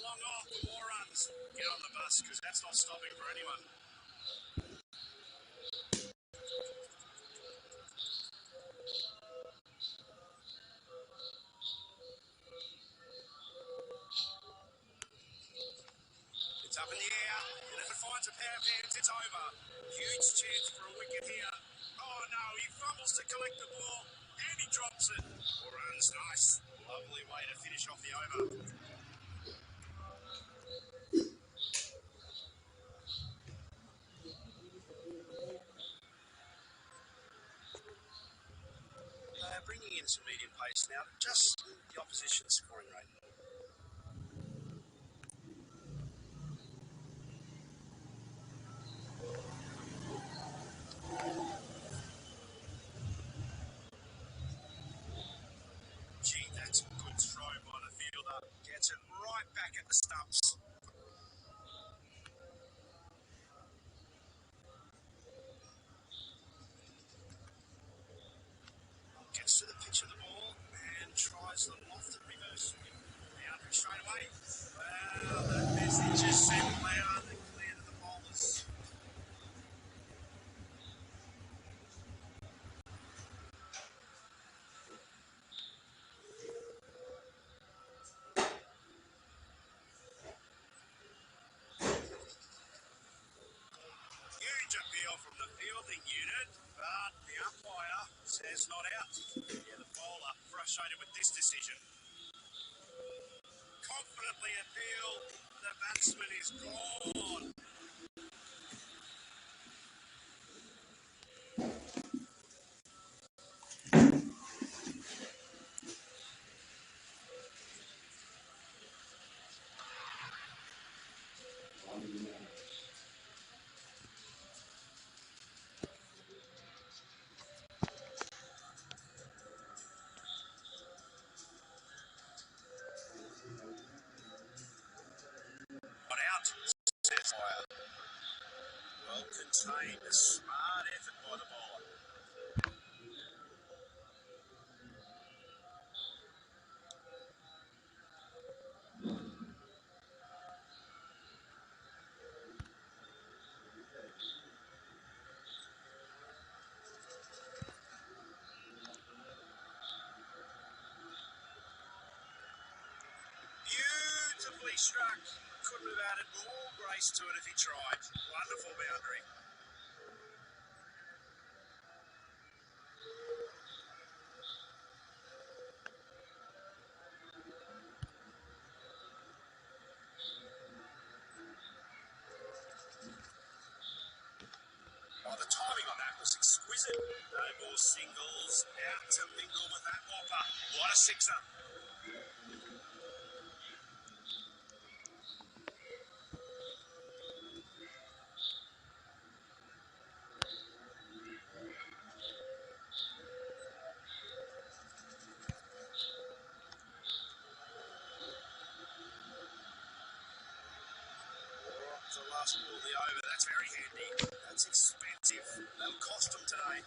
long off for more runs. Get on the bus because that's not stopping for anyone. It's up in the air, and if it finds a pair of hands, it's over. Huge chance for a wicket here. Oh no, he fumbles to collect the ball, and he drops it. Runs nice. Lovely way to finish off the over. Bringing in some medium pace now, just the opposition scoring rate. Gee, that's a good throw by the fielder. Gets it right back at the stumps. Gets to the pitch of the ball and tries the lofted reverse swing. Boundary straight away. Well, the message is sent loud and clear to the bowlers. Huge appeal from the fielding unit, but the umpire says not out. Yeah, the bowler frustrated with this decision. Confidently appeal, the batsman is gone. Not out, says fire. Well contained, a smart effort by the bowler. Beautifully struck. Couldn't have added more grace to it if he tried. Wonderful boundary. Oh, the timing on that was exquisite. No more singles. Out to mingle with that whopper. What a sixer. The last ball of the over. That's very handy. That's expensive. That'll cost them today.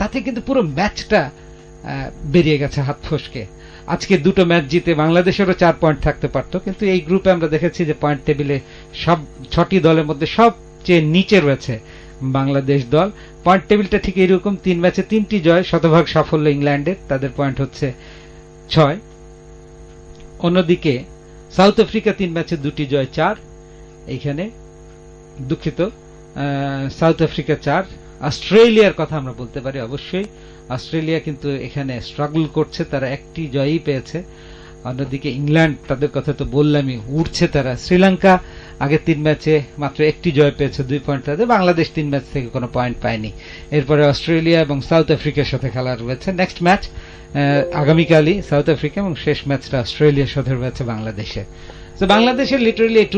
তাতে কিন্তু পুরো ম্যাচটা বেরিয়ে গেছে হাত ফসকে। আজকে দুটো ম্যাচ জিতে বাংলাদেশেরও 4 পয়েন্ট থাকতে পারত, কিন্তু এই গ্রুপে আমরা দেখেছি যে পয়েন্ট টেবিলে সব 6টি দলের মধ্যে সবচেয়ে নিচে রয়েছে বাংলাদেশ দল। পয়েন্ট টেবিলটা ঠিক এরকম, 3 ম্যাচে 3টি জয়, শতভাগ সাফল্য ইংল্যান্ডের, তাদের পয়েন্ট হচ্ছে 6। অন্যদিকে সাউথ আফ্রিকা 3 ম্যাচে 2টি জয় 4, এইখানে দুঃখিত, সাউথ আফ্রিকা 4। অস্ট্রেলিয়ার কথা আমরা বলতে পারি অবশ্যই, অস্ট্রেলিয়া কিন্তু এখানে স্ট্রাগল করছে, তারা একটি জয়ই পেয়েছে। অন্যদিকে ইংল্যান্ড, তাদের কথা তো বললামই, উঠছে তারা। শ্রীলঙ্কা আগে 3 ম্যাচে মাত্র একটি জয় পেয়েছে, 2 পয়েন্ট তাদের। বাংলাদেশ 3 ম্যাচ থেকে কোনো পয়েন্ট পায়নি। এরপরে অস্ট্রেলিয়া এবং সাউথ আফ্রিকার সাথে খেলা রয়েছে। নেক্সট ম্যাচ আগামীকালই সাউথ আফ্রিকা, এবং শেষ ম্যাচটা অস্ট্রেলিয়ার সাথে রয়েছে বাংলাদেশে। তো বাংলাদেশের লিটারালি এই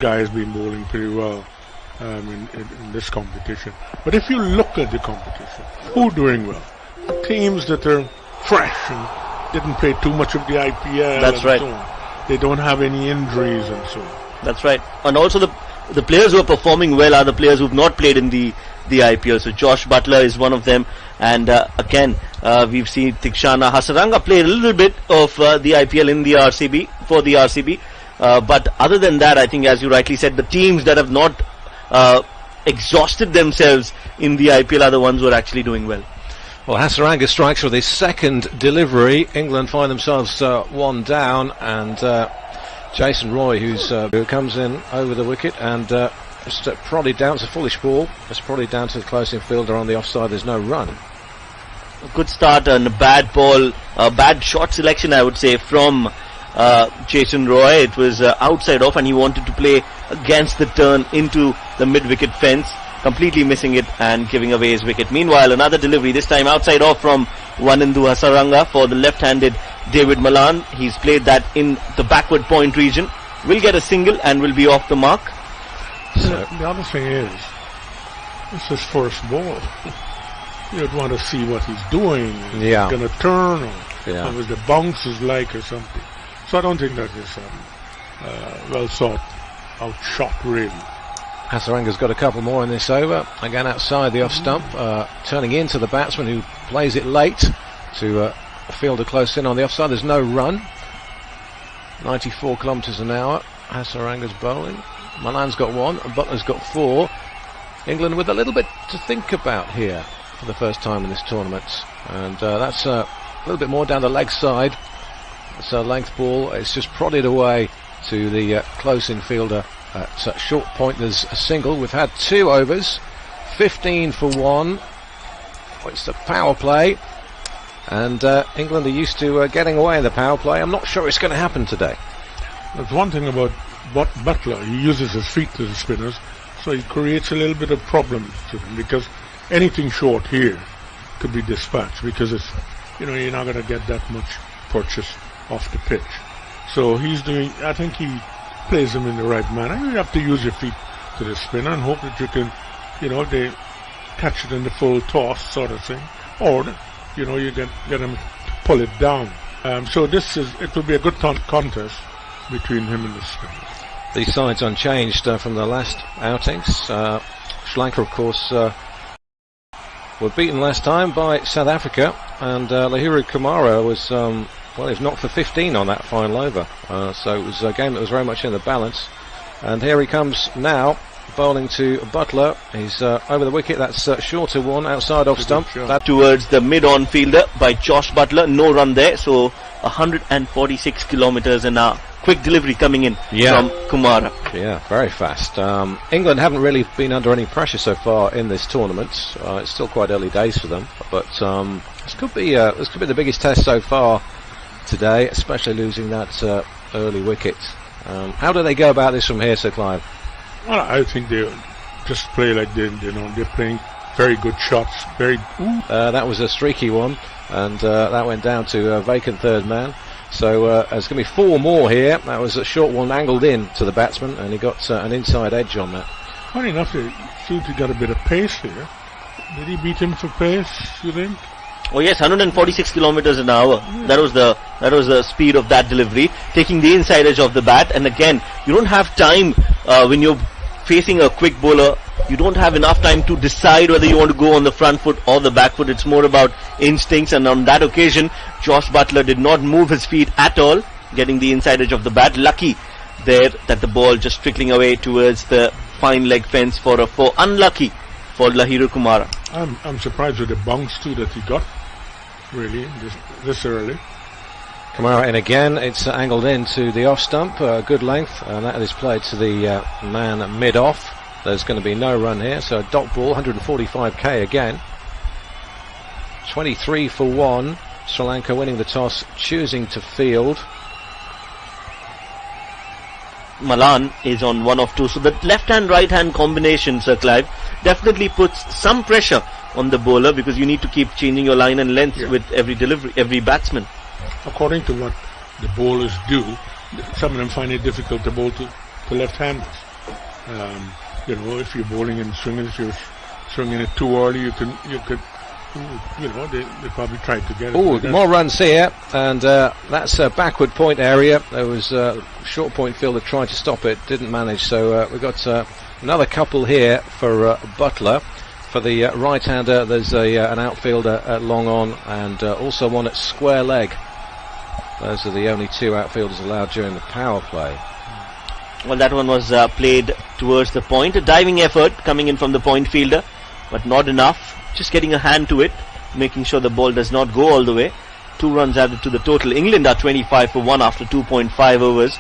guy has been bowling pretty well in this competition. But if you look at the competition, who doing well? The teams that are fresh and didn't play too much of the IPL. That's right. So on. They don't have any injuries and so on. That's right. And also the players who are performing well are the players who've not played in the IPL. So Josh Buttler is one of them. And again, we've seen Theekshana Hasaranga play a little bit of the IPL in the RCB, for the RCB. But other than that, I think, as you rightly said, the teams that have not exhausted themselves in the IPL are the ones who are actually doing well. Well, Hasaranga strikes with his second delivery. England find themselves one down, and Jason Roy, who comes in over the wicket and just prodded down. It's a foolish ball. It's prodded down to the close-in fielder on the offside. There's no run. A good start and a bad ball, bad shot selection, I would say, from Jason Roy. It was outside off, and he wanted to play against the turn into the mid-wicket fence, completely missing it and giving away his wicket. Meanwhile, another delivery, this time outside off from Wanindu Hasaranga for the left-handed David Malan. He's played that in the backward point region. Will get a single and will be off the mark. So the other thing is, it's his first ball. You'd want to see what he's doing. Yeah. He's going to turn, or Yeah. what the bounce is like or something. So I don't think that is well thought out shot, really. Hasaranga's got a couple more in this over. Again outside the off stump, turning into the batsman who plays it late to fielder close in on the offside. There's no run. 94 kilometres an hour. Hasaranga's bowling. Malan's got one, and Butler's got four. England with a little bit to think about here for the first time in this tournament. And that's a little bit more down the leg side. It's a length ball. It's just prodded away to the close-in fielder at short point. There's a single. We've had 2 overs, 15 for 1. It's the power play, and England are used to getting away in the power play. I'm not sure it's going to happen today. There's one thing about Butler. He uses his feet to the spinners, so he creates a little bit of problems to them, because anything short here could be dispatched, because it's, you're not going to get that much purchase off the pitch. So he's doing, I think he plays them in the right manner. You have to use your feet to the spinner and hope that you can, they catch it in the full toss sort of thing, or, you get them to pull it down. So it will be a good contest between him and the spinner. These sides unchanged from the last outings. Sri Lanka, of course, were beaten last time by South Africa, and Lahiru Kumara was, he's knocked for 15 on that final over. So it was a game that was very much in the balance. And here he comes now, bowling to Butler. He's over the wicket. That's shorter one, outside off stump. That towards the mid-on fielder by Josh Buttler. No run there, so 146 kilometres an hour. Quick delivery coming in from Kumara. Yeah, very fast. England haven't really been under any pressure so far in this tournament. It's still quite early days for them, but this could be the biggest test so far today, especially losing that early wicket. How do they go about this from here, Sir Clive? Well, I think they just play like they're playing very good shots. That was a streaky one, and that went down to a vacant third man. So there's going to be 4 more here. That was a short one angled in to the batsman, and he got an inside edge on that. Funny enough, he seemed to get a bit of pace here. Did he beat him for pace, you think? Oh yes, 146 kilometers an hour. Yeah. That was the speed of that delivery, taking the inside edge of the bat. And again, you don't have time when you're facing a quick bowler. You don't have enough time to decide whether you want to go on the front foot or the back foot. It's more about instincts, and on that occasion, Josh Buttler did not move his feet at all, getting the inside edge of the bat. Lucky there that the ball just trickling away towards the fine leg fence for a 4. Unlucky for Lahiru Kumara. I'm surprised with the bounce too that he got, really, this early. Kumara in again. It's angled in to the off stump, good length, and that is played to the man mid-off. There's going to be no run here, so dot ball, 145k again. 23 for 1. Sri Lanka winning the toss, choosing to field. Malan is on 1 of 2, so the left-hand, right-hand combination, Sir Clive, definitely puts some pressure on the bowler, because you need to keep changing your line and length with every delivery, every batsman. According to what the bowlers do, some of them find it difficult to bowl to left-handers. If you're bowling and swinging, if you're swinging it too early, you could, they probably tried to get it. Oh, more runs here, and that's a backward point area. There was a short point fielder tried to stop it, didn't manage. So we've got another couple here for Butler. For the right-hander, there's an outfielder at long on, and also one at square leg. Those are the only two outfielders allowed during the power play. Well, that one was played towards the point. A diving effort coming in from the point fielder, but not enough. Just getting a hand to it, making sure the ball does not go all the way. 2 runs added to the total. England are 25 for 1 after 2.5 overs.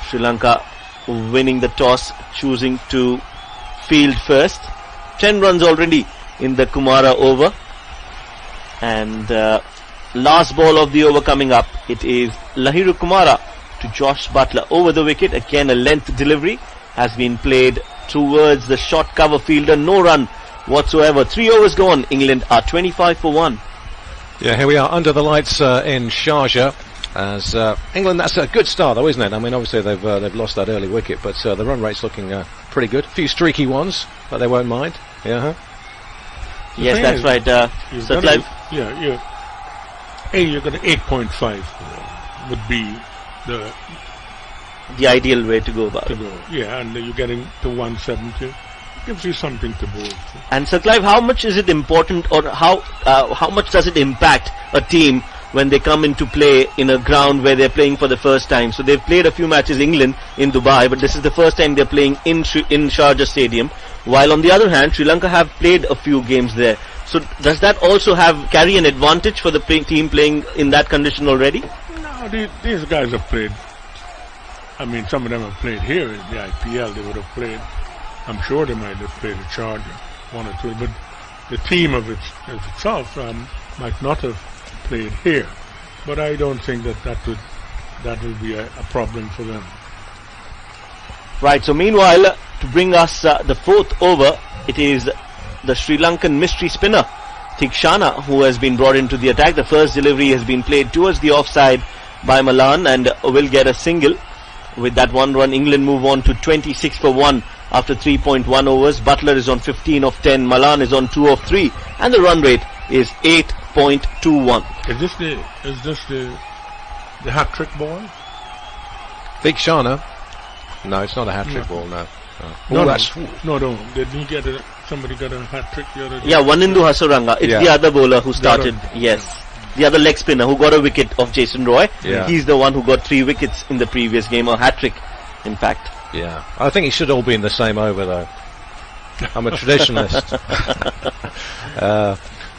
Sri Lanka winning the toss, choosing to field first. 10 runs already in the Kumara over. And last ball of the over coming up. It is Lahiru Kumara to Josh Butler over the wicket. Again, a length delivery has been played towards the short cover fielder. No run whatsoever. 3 overs gone. England are 25 for 1. Yeah, here we are under the lights in Sharjah. As England, that's a good start though, isn't it? I mean, obviously they've lost that early wicket, but the run rate's looking pretty good. A few streaky ones, but they won't mind. Yeah. Yes, that's right. So Clive, you're going to 8.5 would be the ideal way to go about to it. go. Yeah, and you're getting to 170. Gives you something to bowl. And Sir Clive, how much is it important, or how much does it impact a team when they come into play in a ground where they're playing for the first time? So they've played a few matches, England, in Dubai, but this is the first time they're playing in Sharjah Stadium. While on the other hand, Sri Lanka have played a few games there. So does that also carry an advantage for the team playing in that condition already? No, these guys have played. I mean, some of them have played here in the IPL. They would have played. I'm sure they might have played at Sharjah, 1 or 2, but the team of itself might not have played here. But I don't think that will be a problem for them. Right. So meanwhile, to bring us the 4th over, it is the Sri Lankan mystery spinner Thikshana who has been brought into the attack. The first delivery has been played towards the offside by Malan and will get a single. With that 1 run, England move on to 26 for 1 after 3.1 overs. Butler is on 15 of 10. Malan is on 2 of 3, and the run rate is 8.21. Is this the hat-trick ball? Thikshana? No, it's not a hat-trick ball. No. No. Didn't he somebody got a hat-trick the other day? Yeah, Wanindu Hasaranga. It's the other bowler who started. Yes. The other leg spinner who got a wicket of Jason Roy. Yeah. He's the one who got 3 wickets in the previous game, a hat-trick, in fact. Yeah. I think it should all be in the same over, though. I'm a traditionalist.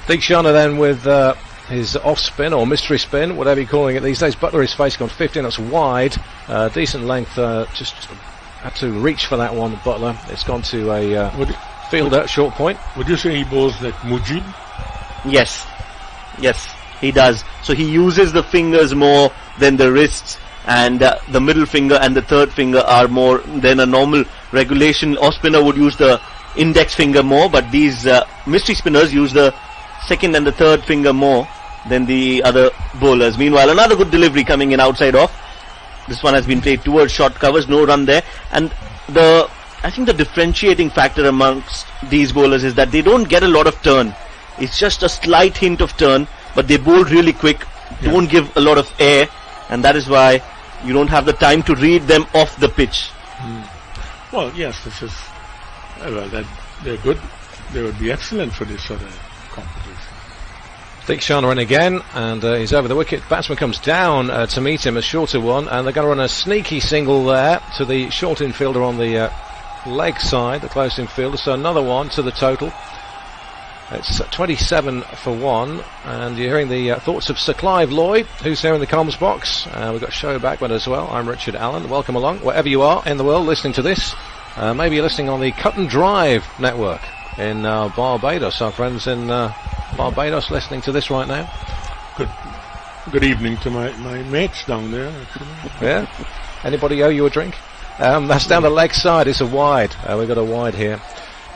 Thikshana then with his off-spin or mystery spin, whatever you're calling it these days. Butler is facing on 15. That's wide. Decent length. Just had to reach for that one, Butler. It's gone to a fielder at short point. Would you say he bowls like Mujib? Yes, he does. So he uses the fingers more than the wrists, and the middle finger and the third finger are more than a normal regulation. Off spinner would use the index finger more, but these mystery spinners use the second and the third finger more than the other bowlers. Meanwhile, another good delivery coming in outside off. This one has been played towards short covers, no run there. And I think the differentiating factor amongst these bowlers is that they don't get a lot of turn. It's just a slight hint of turn, but they bowl really quick, don't give a lot of air, and that is why you don't have the time to read them off the pitch. Well, yes, they're good. They would be excellent for this sort of competition. Thikshana in again, and he's over the wicket. Batsman comes down to meet him, a shorter one, and they're going to run a sneaky single there to the short infielder on the leg side, the close infielder. So another one to the total. It's 27 for 1, and you're hearing the thoughts of Sir Clive Lloyd, who's here in the comms box. We've got Show Backman as well. I'm Richard Allen. Welcome along, wherever you are in the world listening to this. Maybe you're listening on the Cut and Drive network in Barbados. Our friends in Barbados listening to this right now. Good evening to my mates down there, actually. Yeah? Anybody owe you a drink? That's down the leg side. It's a wide. We've got a wide here.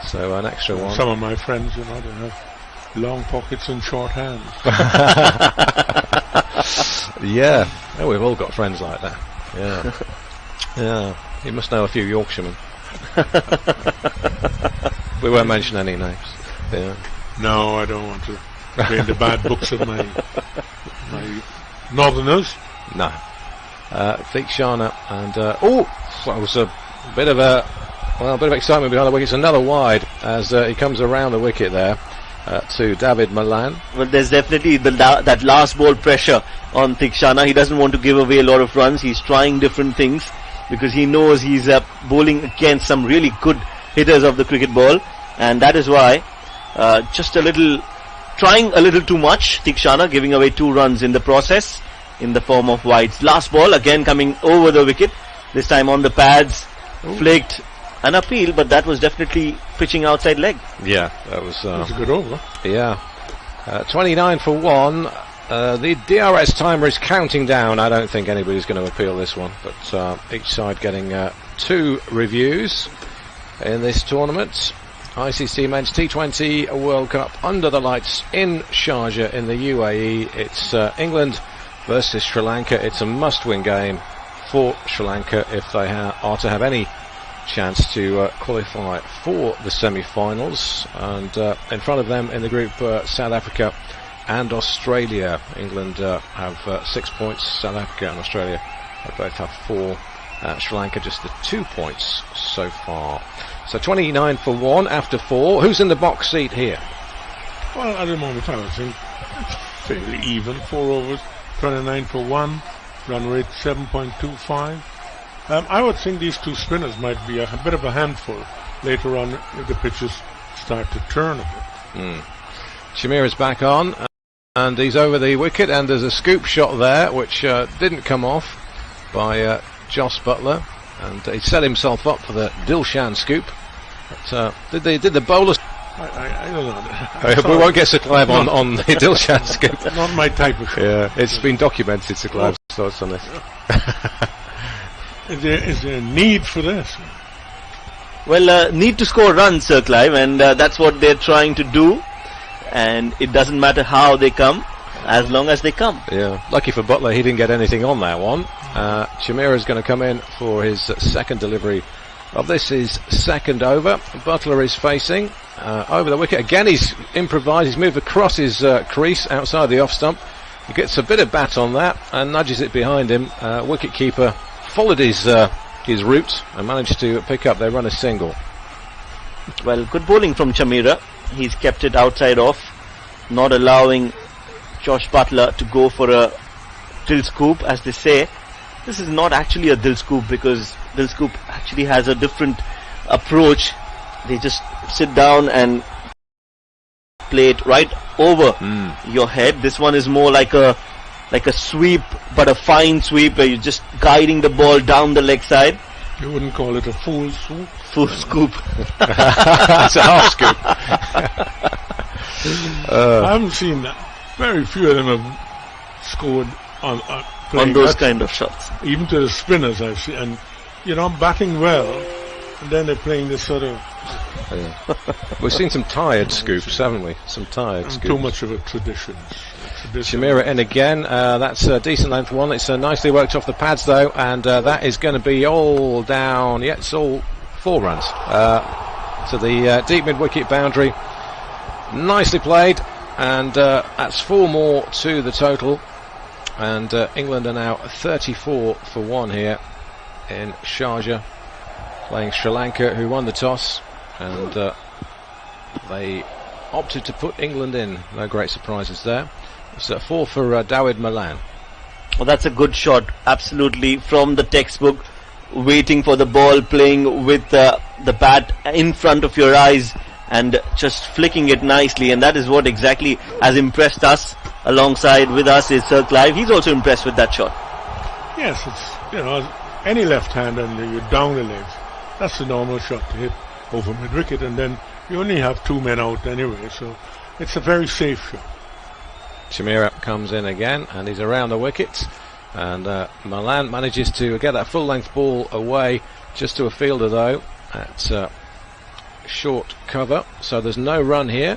So an extra one. Some of my friends, they have long pockets and short hands. Yeah. Oh, we've all got friends like that. Yeah. Yeah. You must know a few Yorkshiremen. We won't mention any names. Yeah. No, I don't want to be in the bad books of my Northerners. No. Theekshana and that was a bit of excitement behind the wicket. It's another wide as he comes around the wicket there to David Malan. Well, there's definitely that last ball pressure on Theekshana. He doesn't want to give away a lot of runs. He's trying different things because he knows he's bowling against some really good hitters of the cricket ball, and that is why trying a little too much. Theekshana giving away 2 runs in the process in the form of wides. Last ball again coming over the wicket, this time on the pads, flicked. An appeal, but that was definitely pitching outside leg. Yeah, that was That's a good over. Yeah. 29 for 1. The DRS timer is counting down. I don't think anybody's going to appeal this one, but each side getting 2 reviews in this tournament. ICC Men's T20 World Cup under the lights in Sharjah in the UAE. It's England versus Sri Lanka. It's a must-win game for Sri Lanka if they are to have any chance to qualify for the semi-finals, and in front of them in the group South Africa and Australia. England have 6 points, South Africa and Australia both have 4, Sri Lanka just the 2 points so far. So 29 for 1 after 4. Who's in the box seat here? Well, at the moment I would think it's fairly even. 4 overs, 29 for 1, run rate 7.25. I would think these 2 spinners might be a bit of a handful later on if the pitches start to turn a bit. Shamira's back on, and he's over the wicket, and there's a scoop shot there which didn't come off by Jos Buttler, and he set himself up for the Dilshan scoop. But, did the bowlers? I don't know. We won't get Sir Clive on the Dilshan scoop. Not my type of shot. Yeah, it's been documented, Sir Clive's thoughts on this. Is there a need for this? Well, need to score runs, Sir Clive, and that's what they're trying to do. And it doesn't matter how they come, as long as they come. Yeah, lucky for Buttler, he didn't get anything on that one. Shamira's going to come in for his second delivery of this, his second over. Buttler is facing over the wicket. Again, he's improvised. He's moved across his crease outside the off stump. He gets a bit of bat on that and nudges it behind him. Wicket keeper followed his route and managed to pick up. They run a single. Well, good bowling from Chamira. He's kept it outside off, not allowing Jos Buttler to go for a dill scoop, as they say. This is not actually a dill scoop because dill scoop actually has a different approach. They just sit down and play it right over your head. This one is more like a sweep, but a fine sweep where you're just guiding the ball down the leg side. You wouldn't call it a full swoop? Full scoop. It's a half scoop. I haven't seen that. Very few of them have scored on those kind of shots. Even to the spinners I've seen. And, batting well, and then they're playing this sort of... We've seen some tired scoops, haven't we? Some tired scoops. Too much of a tradition. Shamira in again. That's a decent length one. It's nicely worked off the pads though, and that is going to be all down. Yeah, it's all 4 runs to the deep mid-wicket boundary. Nicely played, and that's 4 more to the total. And England are now 34 for 1 here in Sharjah, playing Sri Lanka, who won the toss, and they opted to put England in. No great surprises there. It's 4 for David Malan. Well, that's a good shot, absolutely, from the textbook, waiting for the ball, playing with the bat in front of your eyes and just flicking it nicely, and that is what exactly has impressed us. Alongside with us is Sir Clive. He's also impressed with that shot. Yes, it's, any left-hander and you're down the legs, that's the normal shot to hit over mid-wicket, and then you only have 2 men out anyway, so it's a very safe shot. Shamira comes in again, and he's around the wicket, and Malan manages to get that full-length ball away, just to a fielder though, at short cover, so there's no run here.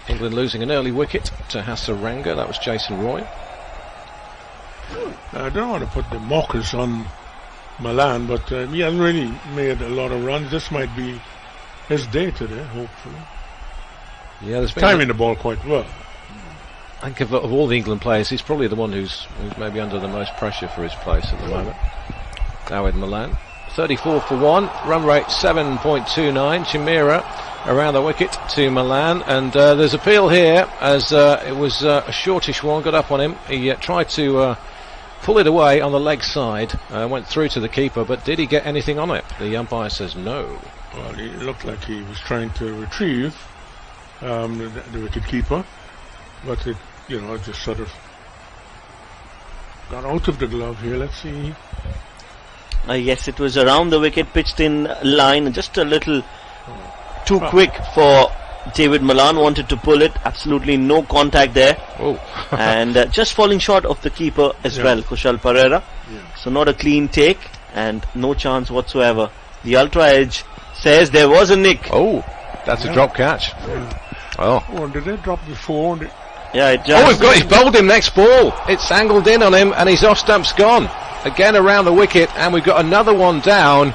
England losing an early wicket to Hasaranga. That was Jason Roy. I don't want to put the mockers on Malan, but he hasn't really made a lot of runs. This might be his day today, hopefully. Yeah, there's been Timing the ball quite well. I think of all the England players, he's probably the one who's maybe under the most pressure for his place at the moment. Dawid Malan, 34 for 1, run rate 7.29. Chameera around the wicket to Malan, and there's appeal here as it was a shortish one, got up on him. He tried to pull it away on the leg side, went through to the keeper, but did he get anything on it? The umpire says no. Well, it looked like he was trying to retrieve the wicket keeper, but it, just sort of got out of the glove here. Let's see. Yes, it was around the wicket, pitched in line, just a little too quick for Dawid Malan. Wanted to pull it, absolutely no contact there. Oh. And just falling short of the keeper as well, Kushal Perera. Yeah. So not a clean take and no chance whatsoever. The Ultra Edge says there was a nick. Oh, that's a drop catch. Oh. Oh, did they drop before? Yeah, it just He's bowled him next ball. It's angled in on him and his off stump's gone. Again around the wicket, and we've got another one down.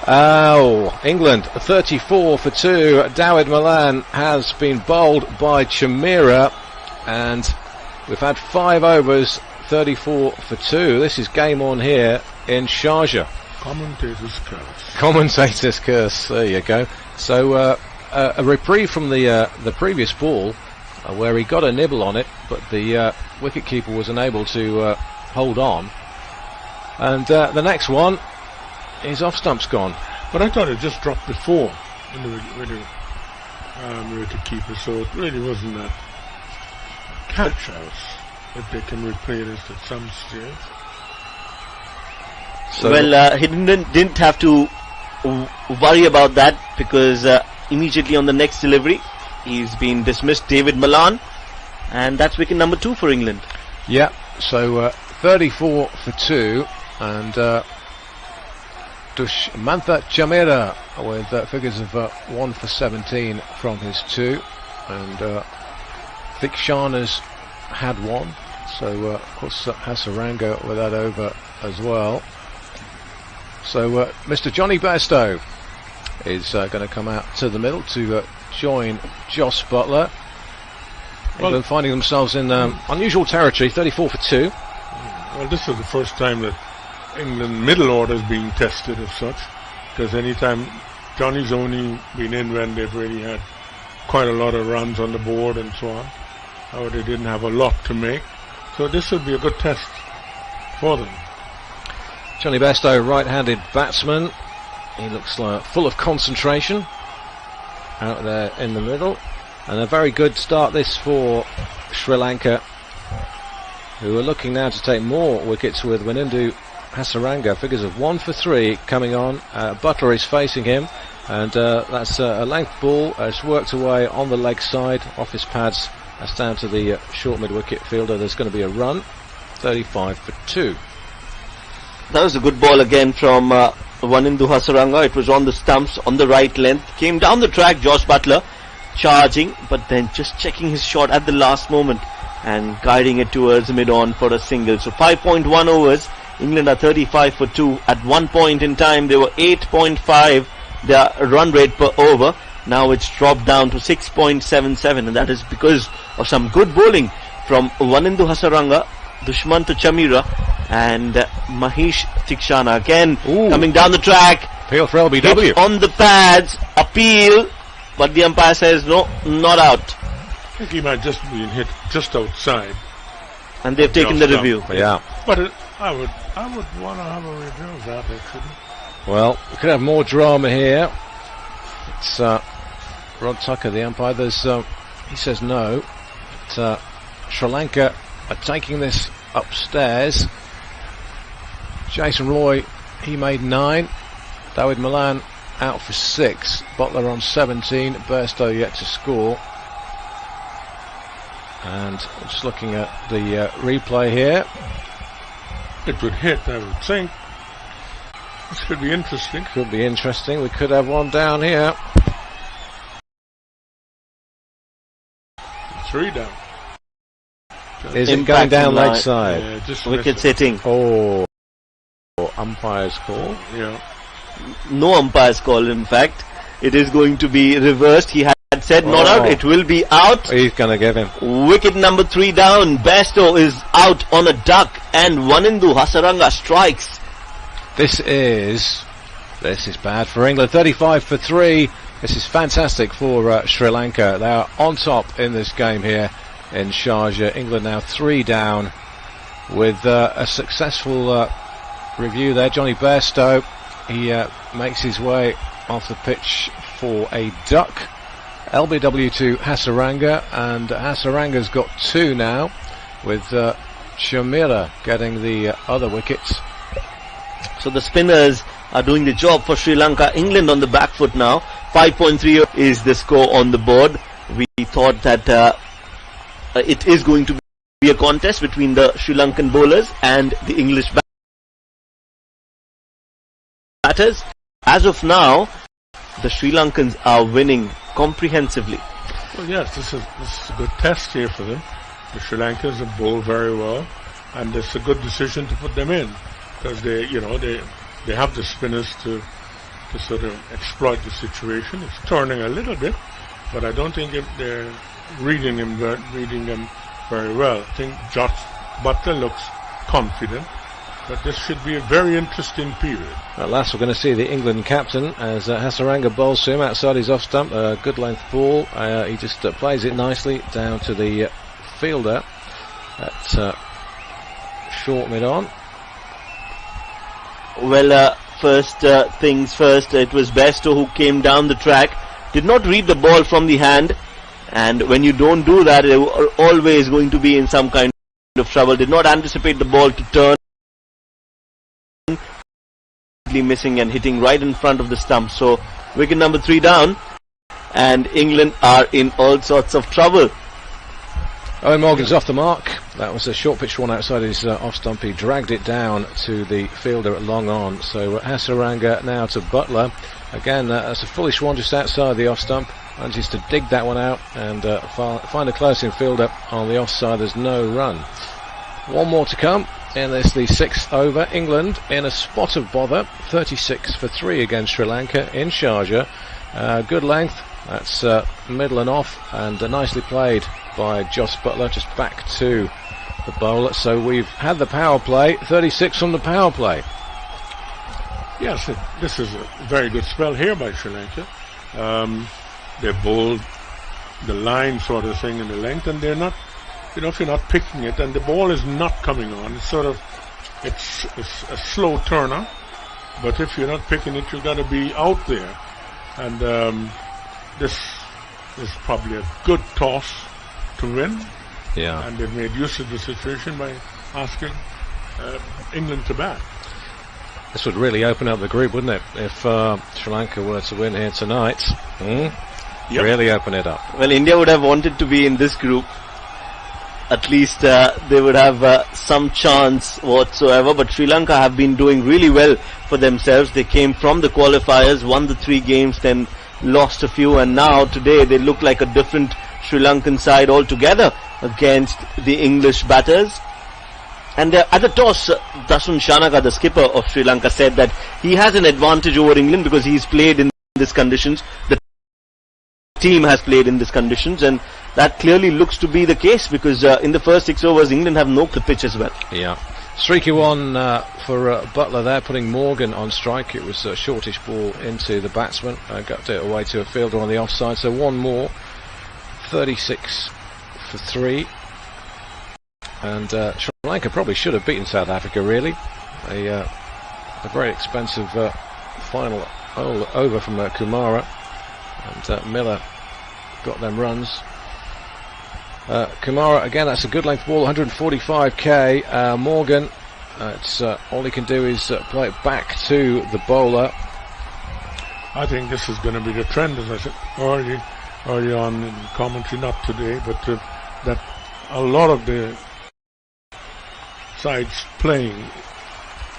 Oh, England 34 for 2. Dawid Malan has been bowled by Chameera, and we've had 5 overs, 34 for 2. This is game on here in Sharjah. Commentator's curse. There you go. So a reprieve from the previous ball, where he got a nibble on it, but the wicketkeeper was unable to hold on. And the next one, his off stump's gone. But I thought it just dropped before with the wicket-keeper, so it really wasn't that catch out. If they can replay this at some stage. So he didn't have to worry about that, because immediately on the next delivery, he's been dismissed, Dawid Malan, and that's wicket number 2 for England. Yeah, so 34 for 2, and Dushmantha Chameera with figures of 1 for 17 from his 2, and Thikshanas had 1, so of course Hasaranga with that over as well. So Mr. Johnny Bairstow is going to come out to the middle to join Jos Buttler. England finding themselves in unusual territory, 34 for 2. Well, this is the first time that England middle order is being tested as such, because anytime Johnny's only been in when they've really had quite a lot of runs on the board and so on, or they didn't have a lot to make. So this will be a good test for them. Johnny Bairstow, right-handed batsman. He looks full of concentration out there in the middle, and a very good start this for Sri Lanka, who are looking now to take more wickets with Wanindu Hasaranga. Figures of 1 for 3 coming on. Buttler is facing him, and that's a length ball. It's worked away on the leg side off his pads. That's down to the short mid-wicket fielder. There's going to be a run. 35 for 2. That was a good ball again from Wanindu Hasaranga. It was on the stumps, on the right length. Came down the track, Jos Buttler charging, but then just checking his shot at the last moment and guiding it towards mid-on for a single. So 5.1 overs. England are 35 for 2. At one point in time, they were 8.5 their run rate per over. Now it's dropped down to 6.77, and that is because of some good bowling from Wanindu Hasaranga, Dushmantha Chameera, and Mahesh Theekshana. Again, coming down the track. Appeal for LBW. Hit on the pads, appeal, but the umpire says no, not out. I think he might just be hit just outside. And they've taken the review. Yeah. But I would want to have a review of that, actually. Well, we could have more drama here. It's Rod Tucker, the umpire. He says no. But Sri Lanka are taking this upstairs. Jason Roy, he made 9. Dawid Malan out for 6. Buttler on 17. Bairstow yet to score. And just looking at the replay here. It would hit, I would think. This could be interesting. Could be interesting. We could have one down here. 3 down. Is it going down leg side? Yeah, just Wickets hitting. Oh, umpire's call. Yeah. No umpire's call, in fact. It is going to be reversed. He had said not out. It will be out. He's going to give him. Wicket number 3 down. Bairstow is out on a duck, and Wanindu Hasaranga strikes. This is bad for England. 35 for 3. This is fantastic for Sri Lanka. They are on top in this game here in Sharjah. England now 3 down with a successful review there. Johnny Bairstow, he makes his way off the pitch for a duck. LBW to Hasaranga, and Hasaranga's got 2 now, with Shamira getting the other wickets. So the spinners are doing the job for Sri Lanka. England on the back foot now. 5.3 is the score on the board. We thought that it is going to be a contest between the Sri Lankan bowlers and the English batters. As of now, the Sri Lankans are winning comprehensively. Well, yes, this is a good test here for them. The Sri Lankans have bowled very well, and it's a good decision to put them in, because they have the spinners to sort of exploit the situation. It's turning a little bit, but I don't think they're reading them very well. I think Josh Buttler looks confident, but this should be a very interesting period. At last we're going to see the England captain as Hasaranga bowls to him outside his off stump. Good length ball. He just plays it nicely down to the fielder at short mid on. Well, first things first, it was Bairstow who came down the track, did not read the ball from the hand, and when you don't do that, you are always going to be in some kind of trouble. Did not anticipate the ball to turn, missing and hitting right in front of the stump. So wicket number 3 down, and England are in all sorts of trouble. Owen Morgan's off the mark. That was a short pitch one outside his off stump. He dragged it down to the fielder at long on. So Hasaranga now to Buttler. Again, that's a foolish one just outside the off stump. Manages to dig that one out and find a close in fielder on the offside. There's no run. One more to come. And there's the 6th over. England in a spot of bother. 36 for 3 against Sri Lanka in Sharjah. Good length. That's middle and off, and nicely played by Jos Buttler, just back to the bowler. So we've had the power play. 36 from the power play. Yes, this is a very good spell here by Sri Lanka. They bowled the line sort of thing in the length, and they're not, if you're not picking it and the ball is not coming on, it's a slow turner, but if you're not picking it, you've got to be out there. And this is probably a good toss to win. Yeah. And they've made use of the situation by asking England to bat. This would really open up the group, wouldn't it, if Sri Lanka were to win here tonight? Yep. Really open it up. Well, India would have wanted to be in this group. At least they would have some chance whatsoever, but Sri Lanka have been doing really well for themselves. They came from the qualifiers, won the 3 games, then lost a few, and now today they look like a different Sri Lankan side altogether against the English batters. And at the toss, Dasun Shanaka, the skipper of Sri Lanka, said that he has an advantage over England because he's played in these conditions. The team has played in these conditions, and that clearly looks to be the case because in the first 6 overs, England have no pitch as well. Yeah. Streaky one for Buttler there, putting Morgan on strike. It was a shortish ball into the batsman. Got it away to a fielder on the offside. So one more. 36 for 3. And Sri Lanka probably should have beaten South Africa, really. A very expensive final over from Kumara. And Miller got them runs. Kumara, again, that's a good length ball, 145k. Morgan, it's all he can do is play it back to the bowler. I think this is going to be the trend, as I said early on in commentary, not today, but that a lot of the sides playing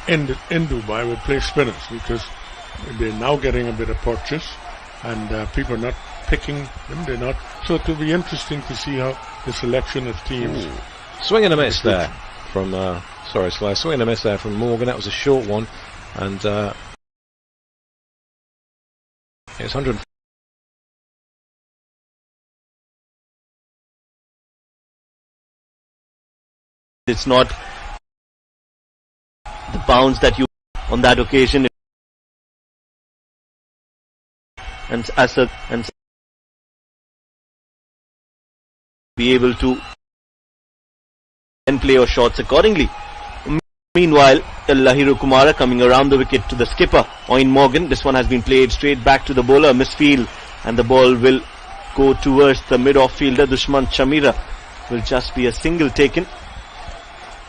in Dubai will play spinners because they're now getting a bit of purchase, and people are not picking them. They're not. So it will be interesting to see how the selection of teams. Swing and a miss there from, sorry, Sly, swing and a miss there from Morgan. That was a short one, and it's 100. It's not the bounce that you on that occasion, and be able to and play your shots accordingly. Meanwhile, Lahiru Kumara coming around the wicket to the skipper, Owen Morgan. This one has been played straight back to the bowler, misfield, and the ball will go towards the mid-off fielder, Dushman Chamira. Will just be a single taken.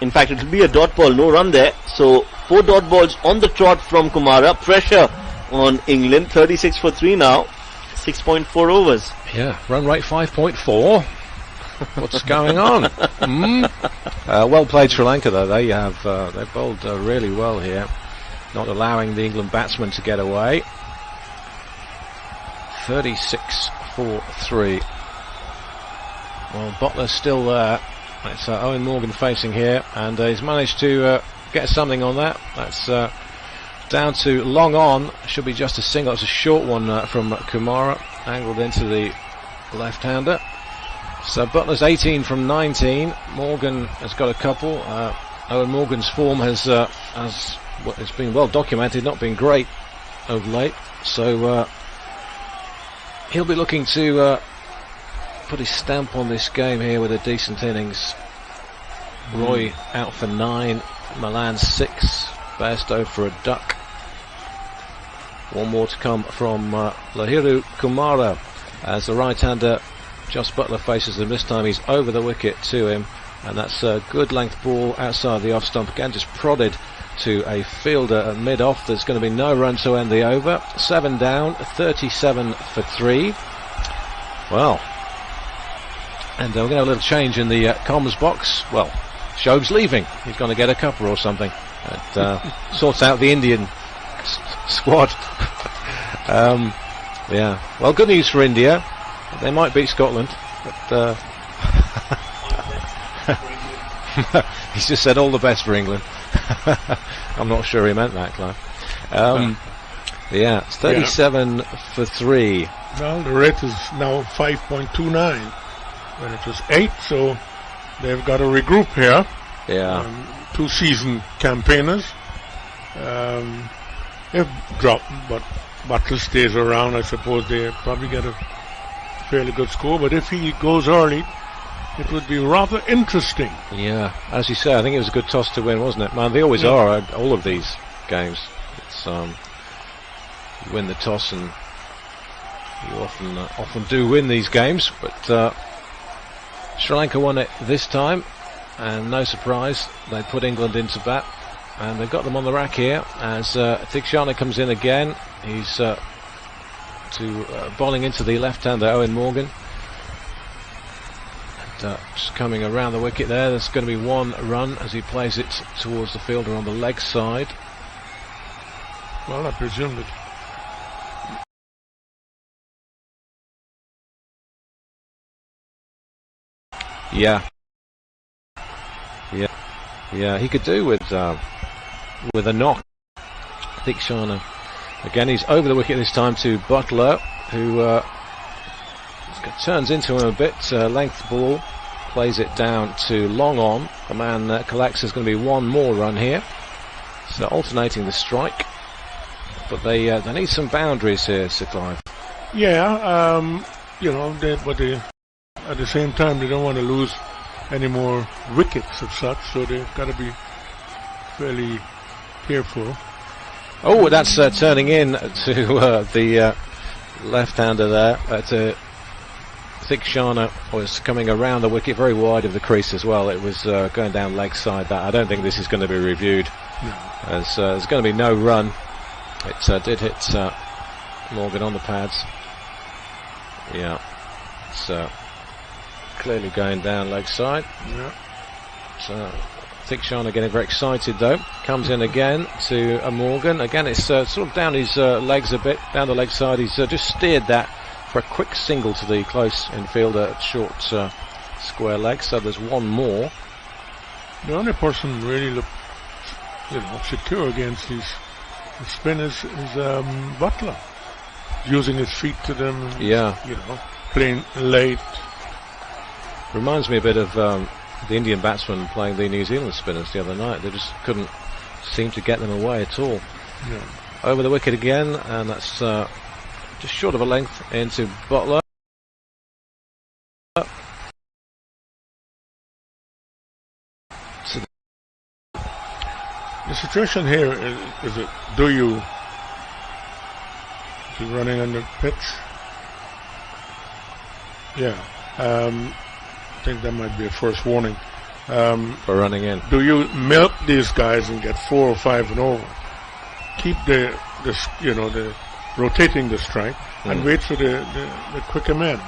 In fact, it will be a dot ball, no run there. So 4 dot balls on the trot from Kumara. Pressure on England. 36 for 3 now. 6.4 overs. Yeah, run rate 5.4. What's going on? Well played, Sri Lanka, though. They bowled really well here, not allowing the England batsmen to get away. 36 for 3. Well, Butler's still there. It's Owen Morgan facing here, and he's managed to get something on that. That's down to long on. Should be just a single. It's a short one from Kumara, angled into the left-hander. So Butler's 18 from 19. Morgan has got a couple. Owen Morgan's form has it's been well documented, not been great of late. So he'll be looking to put his stamp on this game here with a decent innings. Roy out for 9, Malan 6, Bairstow for a duck. One more to come from Lahiru Kumara as the right-hander Jos Buttler faces him. This time he's over the wicket to him, and that's a good length ball outside the off stump. Again, just prodded to a fielder at mid-off. There's going to be no run to end the over. 7 down, 37 for 3. Well, and we're going to have a little change in the comms box. Well, Shoaib's leaving. He's going to get a cuppa or something. It sorts out the Indian squad. Yeah. Well, good news for India. They might beat Scotland, but he's just said all the best for England. I'm not sure he meant that, Clive. Yeah, it's 37 for 3. Well, the rate is now 5.29 when it was 8, so they've got to regroup here. Yeah. 2 seasoned campaigners. They've dropped, but Butler stays around. I suppose they probably get a fairly good score, but if he goes early, it would be rather interesting. Yeah, as you say, I think it was a good toss to win, wasn't it? Man, they always are at all of these games. It's you win the toss, and you often do win these games, but Sri Lanka won it this time, and no surprise, they put England into bat, and they've got them on the rack here as Thikshana comes in again. He's bowling into the left-hander Owen Morgan, and just coming around the wicket there. There's going to be 1 run as he plays it towards the fielder on the leg side. Well, I presume that Yeah, he could do with a knock. Thikshana again, he's over the wicket this time to Butler, who turns into him a bit. Length ball, plays it down to long on. The man collects. There's going to be 1 more run here, so alternating the strike, but they need some boundaries here, Sir Clive. Yeah, but at the same time they don't want to lose any more wickets as such, so they've got to be fairly careful. Oh, that's turning in to the left-hander there. Thikshana was coming around the wicket, very wide of the crease as well. It was going down leg side. That I don't think this is going to be reviewed, as there's going to be no run. It did hit Morgan on the pads. Yeah, it's clearly going down leg side. Yeah. So Thikshana getting very excited though. Comes in again to Morgan. Again, it's sort of down his legs a bit, down the leg side. He's just steered that for a quick single to the close infielder at short square leg. So there's 1 more. The only person really looked, secure against these spinners is Butler, using his feet to them. Yeah. Playing late. Reminds me a bit of the Indian batsmen playing the New Zealand spinners the other night. They just couldn't seem to get them away at all. Yeah. Over the wicket again, and that's just short of a length into Butler. The situation here is it, do you running on the pitch? Yeah. I think that might be a first warning. For running in. Do you milk these guys and get 4 or 5 and over? Keep the rotating the strike and wait for the quicker men.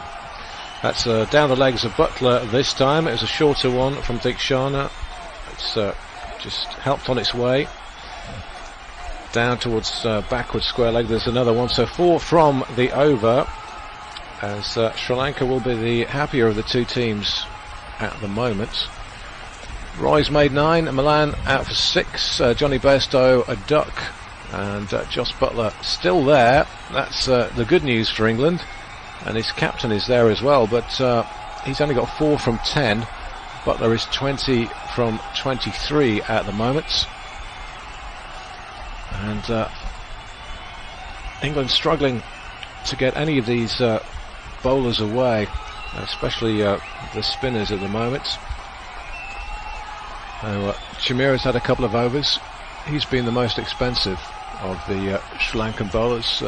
That's down the legs of Butler this time. It was a shorter one from Deekshana. It's just helped on its way down towards backward square leg. There's another one, so 4 from the over, as Sri Lanka will be the happier of the two teams at the moment. Roy's made 9, Milan out for 6, Johnny Bairstow a duck, and Jos Buttler still there. That's the good news for England, and his captain is there as well, but he's only got 4 from 10. Butler is 20 from 23 at the moment, and England struggling to get any of these bowlers away, especially the spinners at the moment. Chamira's had a couple of overs. He's been the most expensive of the Sri Lankan bowlers,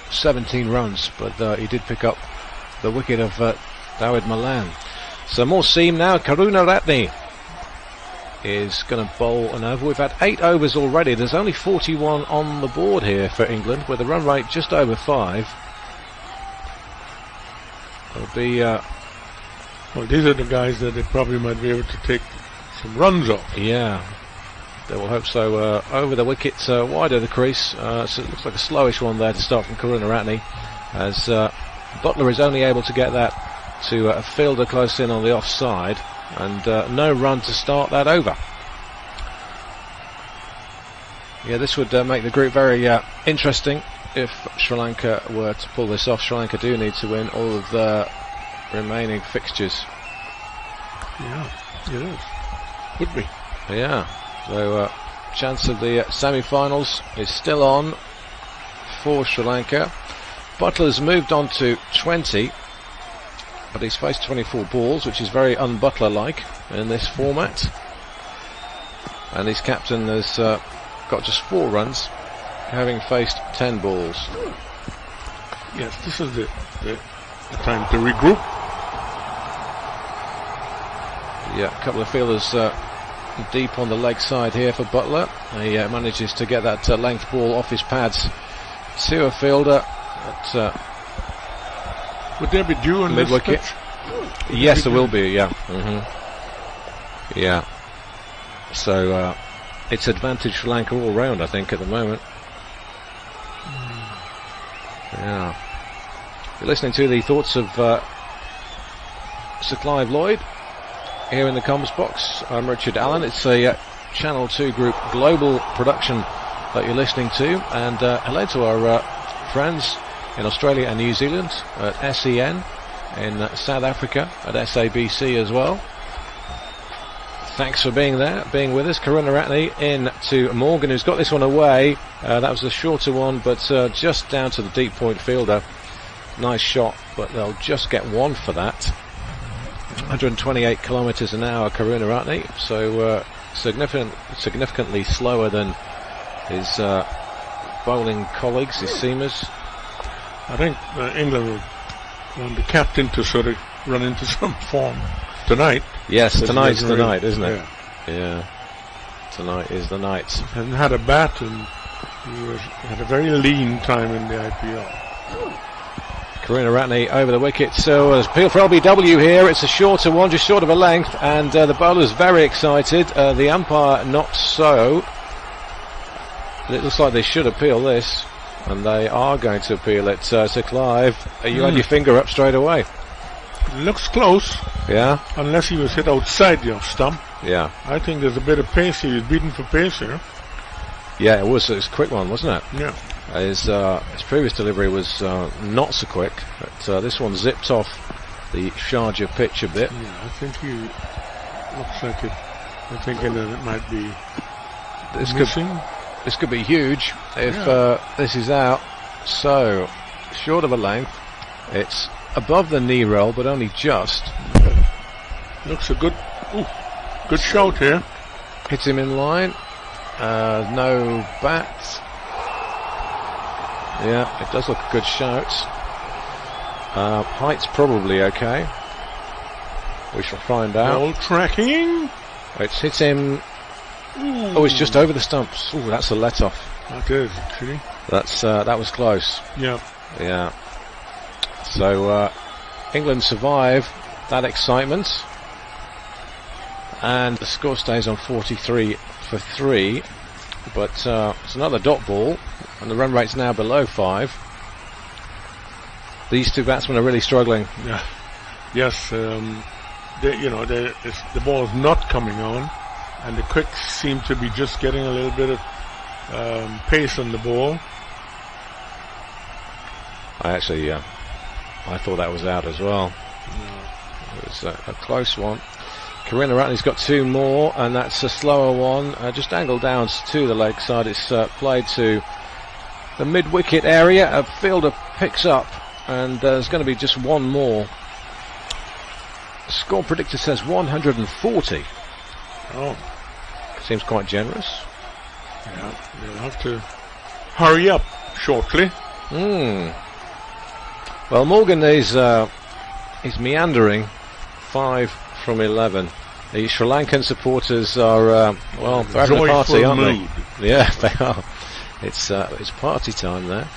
17 runs, but he did pick up the wicket of Dawid Malan. So more seam now. Karunaratne is going to bowl an over. We've had 8 overs already. There's only 41 on the board here for England, with a run rate just over 5. It'll be well, these are the guys that they probably might be able to take some runs off. Yeah, they will hope so. Over the wicket, wide of the crease. So it looks like a slowish one there to start from Karunaratne, as Butler is only able to get that to a fielder close in on the offside, and no run to start that over. Yeah, this would make the group very interesting if Sri Lanka were to pull this off. Sri Lanka do need to win all of the remaining fixtures. Yeah, it is. Would be. Yeah, so chance of the semi-finals is still on for Sri Lanka. Butler's moved on to 20, but he's faced 24 balls, which is very un-Butler-like in this format. And his captain has got just 4 runs, having faced 10 balls. Yes, this is the time to regroup. Yeah, a couple of fielders deep on the leg side here for Butler. He manages to get that length ball off his pads to a fielder at would there be dew on mid wicket? Yes, there will be. Yeah, yeah. So it's advantage Sri Lanka all round, I think, at the moment. Yeah. You're listening to the thoughts of Sir Clive Lloyd here in the comms box. I'm Richard Allen. It's a Channel 2 Group global production that you're listening to, and hello to our friends in Australia and New Zealand at SEN, in South Africa at SABC as well. Thanks for being there, being with us. Karunaratne in to Morgan, who's got this one away. That was a shorter one, but just down to the deep point fielder. Nice shot, but they'll just get 1 for that. 128 kilometres an hour, Karunaratne, so significantly slower than his bowling colleagues, his seamers. I think England will want the captain to sort of run into some form tonight. Yes, tonight's the night, isn't it? Yeah. Tonight is the night. And had a bat, and he had a very lean time in the IPL. Karunaratne over the wicket, so there's appeal for LBW here. It's a shorter one, just short of a length, and the bowler's very excited. The umpire not so. But it looks like they should appeal this, and they are going to appeal it. So Clive, you had your finger up straight away. looks close, Yeah, unless he was hit outside the off stump. yeah, I think there's a bit of pace here. He's beaten for pace here. yeah. It was a quick one, wasn't it? Yeah. His previous delivery was not so quick, but this one zipped off the Sharjah pitch a bit. Yeah, I think he looks like it. I'm thinking that it might be missing. This could be huge if this is out. So, short of a length. It's above the knee roll, but only just. Looks a good shout here. Hits him in line. No bat. Yeah, it does look a good shout. Height's probably okay. We shall find out. Ball tracking. It's hit him. Oh, it's just over the stumps. Oh, that's a let off. That is actually. That was close. Yeah. Yeah. So England survive that excitement, and the score stays on 43 for 3. But it's another dot ball, and the run rate's now below 5. These two batsmen are really struggling. Yeah. Yes. The ball is not coming on, and the quicks seem to be just getting a little bit of pace on the ball. I thought that was out as well. It was a close one. Karina Ratney's got 2 more, and that's a slower one. Just angled down to the leg side. It's played to the mid-wicket area. A fielder picks up, and there's going to be just one more. The score predictor says 140. Oh. Seems quite generous. Yeah, they'll have to hurry up shortly. Well, Morgan is meandering. 5 from 11. The Sri Lankan supporters are they're having a party, aren't they? Yeah, they are. It's party time there.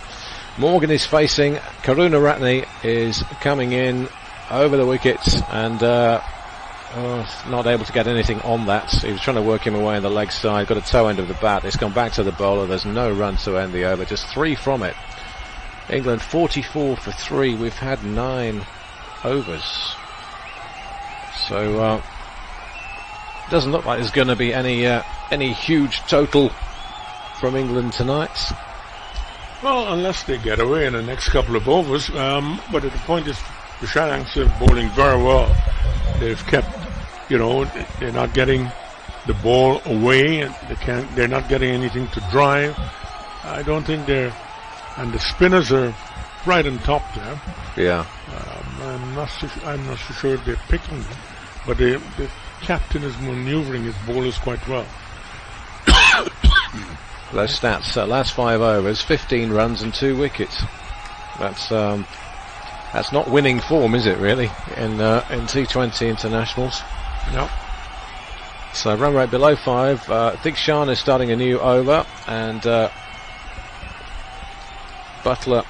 Morgan is facing. Karuna Ratne is coming in over the wickets and not able to get anything on that. He was trying to work him away on the leg side. Got a toe end of the bat. It's gone back to the bowler. There's no run to end the over. Just 3 from it. England 44 for 3. We've had 9 overs. So doesn't look like there's going to be any huge total from England tonight. Well, unless they get away in the next couple of overs. But the point is, the Sri Lankans are bowling very well. They've kept, they're not getting the ball away, and they're not getting anything to drive. I don't think and the spinners are right on top there. Yeah. I'm not so sure if they're picking them, but the captain is manoeuvring his bowlers quite well. Those stats, last 5 overs, 15 runs and 2 wickets. That's not winning form, is it, really, in T20 internationals? No. So run rate below 5. Dikshan is starting a new over, and Butler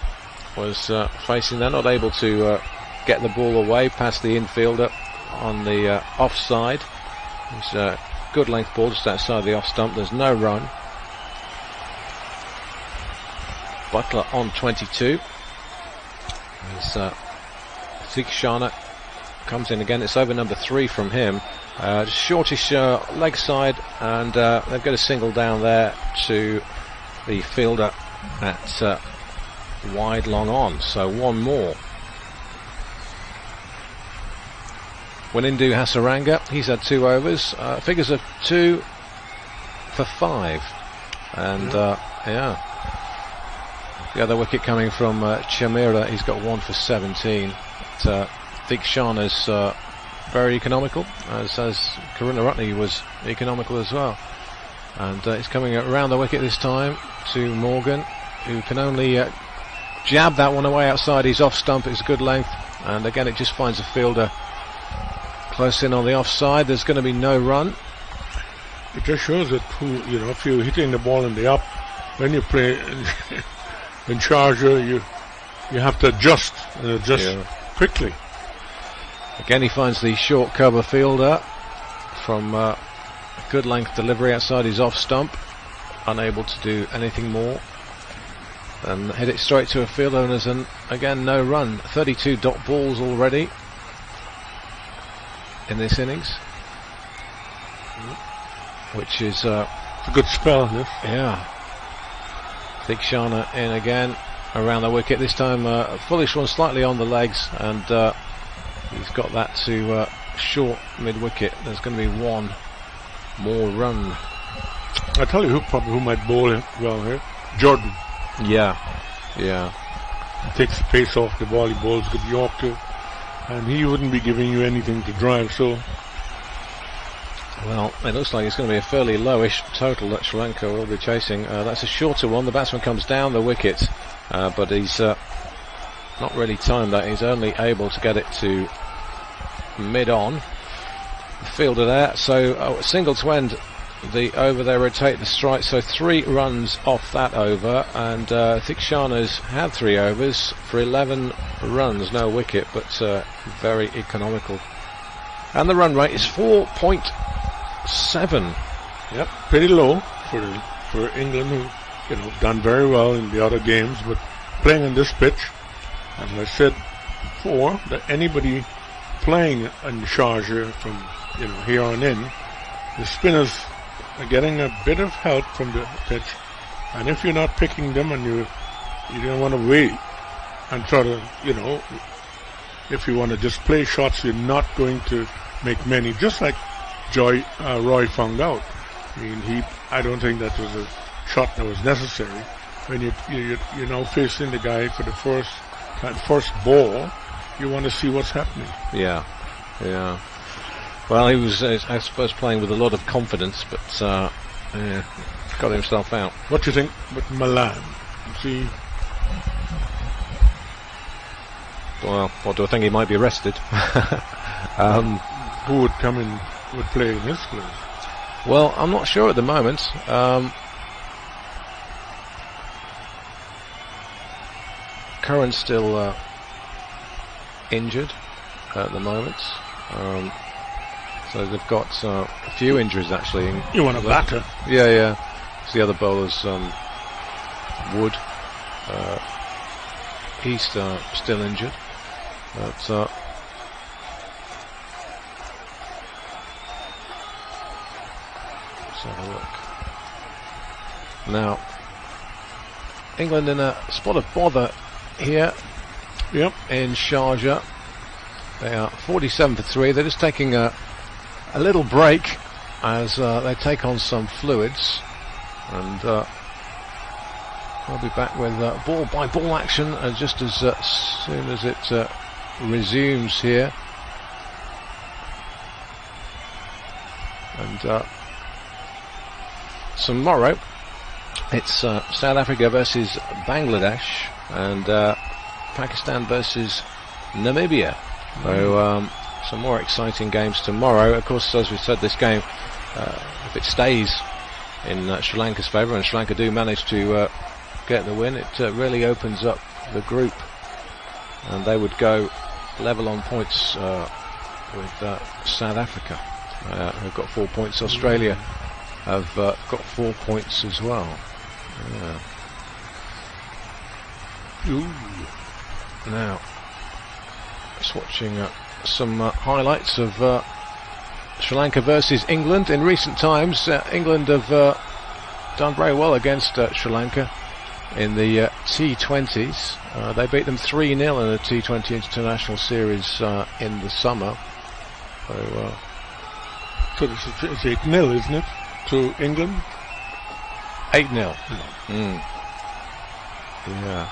was facing. They're not able to get the ball away past the infielder on the offside. It's a good length ball just outside the off stump. There's no run. Butler on 22. Dikshan comes in again. It's over number 3 from him. Shortish leg side, and they've got a single down there to the fielder at wide long on. So 1 more. Wanindu Hasaranga, he's had 2 overs. Figures of 2 for 5. And the other wicket coming from Chamira, he's got 1 for 17. Dikshan is very economical, as Karuna Ratne was economical as well. And he's coming around the wicket this time to Morgan, who can only jab that one away outside his off stump. It's good length, and again it just finds a fielder close in on the offside. There's going to be no run. It just shows that if you're hitting the ball in the up, when you play in Sharjah, you have to adjust quickly. Again, he finds the short cover fielder from a good length delivery outside his off stump, unable to do anything more, and hit it straight to a fielder, and there's again no run. 32 dot balls already. in this innings, which is It's a good spell, this. yeah. Theekshana in again around the wicket. This time Foolish one slightly on the legs, and he's got that to short mid wicket. There's going to be one more run. I tell you who might bowl it well here. Jordan. Yeah. Takes the pace off the ball. He bowls good Yorker, and he wouldn't be giving you anything to drive. So, Well, it looks like it's going to be a fairly lowish total that Sri Lanka will be chasing. That's a shorter one. The batsman comes down the wicket, but he's not really timed that. He's only able to get it to mid-on. Fielder there, so single to end the over. They rotate the strike, so 3 runs off that over, and Theekshana's had 3 overs for 11 runs, no wicket, but very economical. And the run rate is 4.7. yep, pretty low for England, who done very well in the other games, but playing on this pitch, as I said before, that anybody playing in Sharjah from here on in, the spinners are getting a bit of help from the pitch, and if you're not picking them and you don't want to wait and try to, if you want to just play shots, you're not going to make many, just like Roy found out. I don't think that was a shot that was necessary. When you're now facing the guy for the first ball, you want to see what's happening. Yeah. Well, he was, I suppose, playing with a lot of confidence, but got himself out. What do you think with Malan? See, well, what do I think? He might be arrested. who would come in, would play in his place? Well, I'm not sure at the moment. Curran's still injured at the moment. So they've got a few injuries actually. You want a batter? Yeah. It's the other bowlers, Wood. He's still injured. But let's have a look. Now, England in a spot of bother here. Yep. In Sharjah. They are 47 for 3. They're just taking a little break as they take on some fluids, and they'll be back with ball by ball action just as soon as it resumes here. And tomorrow it's South Africa versus Bangladesh and Pakistan versus Namibia. So some more exciting games tomorrow. Of course, as we said, this game, if it stays in Sri Lanka's favour, and Sri Lanka do manage to get the win, it really opens up the group, and they would go level on points with South Africa, who've got 4 points. Australia have got 4 points as well. Now, just watching some highlights of Sri Lanka versus England. In recent times, England have done very well against Sri Lanka in the T20s. They beat them 3-0 in the T20 International Series in the summer. So it's 8-0, isn't it, to England? 8-0. Yeah.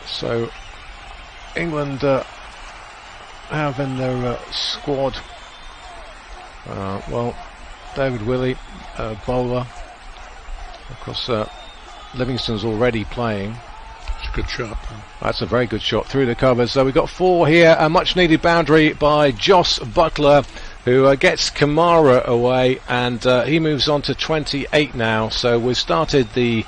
So England have in their squad, David Willey, bowler. Of course, Livingston's already playing. It's a good shot. That's a very good shot through the covers. So we've got 4 here. A much needed boundary by Jos Buttler, who gets Kamara away, and he moves on to 28 now. So we've started the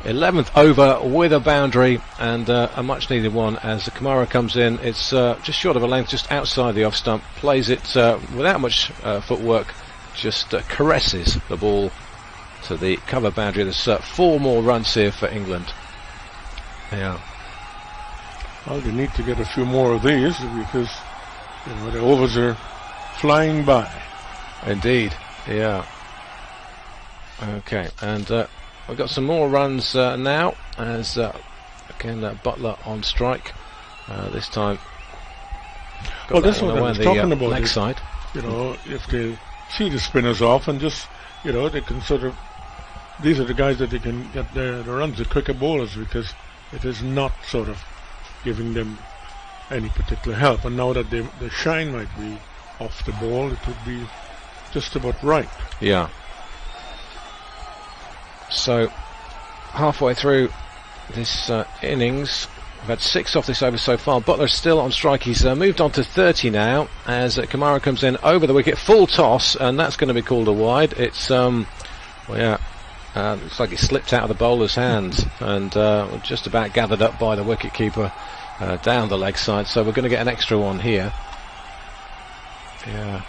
11th over with a boundary, and a much needed one as the Kamara comes in. It's just short of a length, just outside the off stump, plays it without much footwork, just caresses the ball to the cover boundary. There's 4 more runs here for England. Yeah. Well, they need to get a few more of these because, you know, the overs are flying by. Indeed, yeah. Okay, and we've got some more runs now as again Butler on strike. This time. Well, that's what I was talking about. Leg side. You know, if they see the spinners off and just, you know, they can sort of. These are the guys that they can get the runs, the quicker bowlers, because it is not sort of giving them any particular help. And now that the shine might be off the ball, it would be just about right. Yeah. So, halfway through this innings, we've had 6 off this over so far. Butler's still on strike. He's moved on to 30 now as Kamara comes in over the wicket. Full toss, and that's going to be called a wide. It's, well, yeah. Looks like it slipped out of the bowler's hands and just about gathered up by the wicketkeeper down the leg side. So we're going to get an extra one here. Yeah.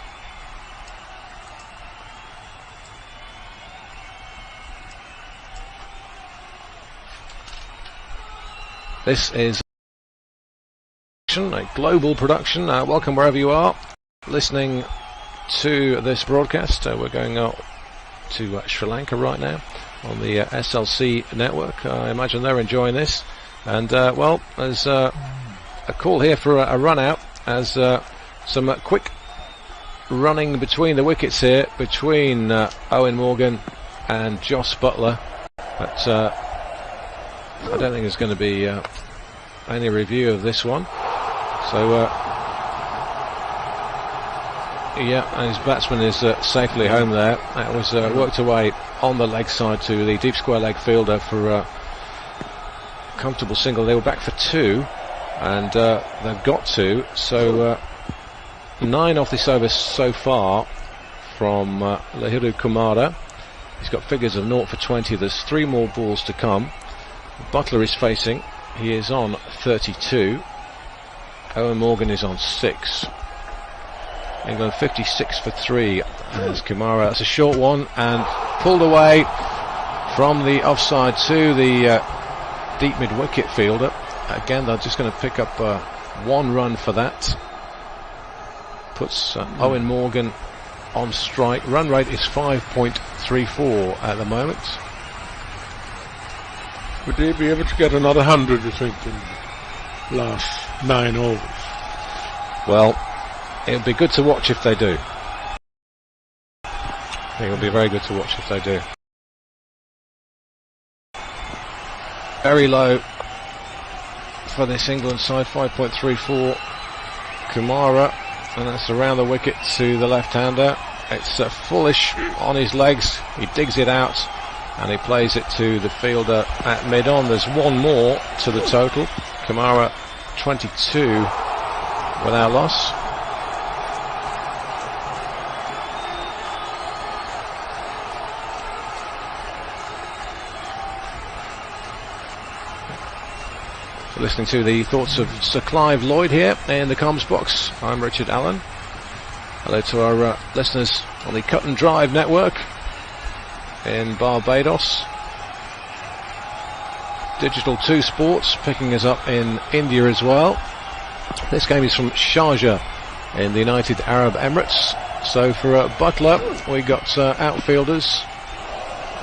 This is a global production. Welcome wherever you are listening to this broadcast. We're going to Sri Lanka right now on the SLC network. I imagine they're enjoying this. And, well, there's a call here for a run out as some quick running between the wickets here between Owen Morgan and Jos Buttler. But I don't think there's going to be any review of this one. So, yeah, and his batsman is safely home there. That was worked away on the leg side to the deep square leg fielder for a comfortable single. They were back for 2, and they've got 2. So 9 off this over so far from Lahiru Kumara. He's got figures of 0 for 20. There's 3 more balls to come. Butler is facing. He is on 32. Owen Morgan is on 6. England 56 for 3 as Kumara. That's a short one and pulled away from the offside to the deep mid wicket fielder. Again, they're just going to pick up 1 run for that. Puts Owen Morgan on strike. Run rate is 5.34 at the moment. Would they be able to get another 100, you think, in the last 9 overs? Well, it'll be good to watch if they do. I think it'll be very good to watch if they do. Very low for this England side, 5.34. Kumara, and that's around the wicket to the left-hander. It's Foolish on his legs. He digs it out and he plays it to the fielder at mid-on. There's 1 more to the total. Kumara 22 without loss. Listening to the thoughts of Sir Clive Lloyd here in the comms box. I'm Richard Allen. Hello to our listeners on the Cut and Drive network in Barbados. Digital 2 Sports picking us up in India as well. This game is from Sharjah in the United Arab Emirates. So for Butler, we got outfielders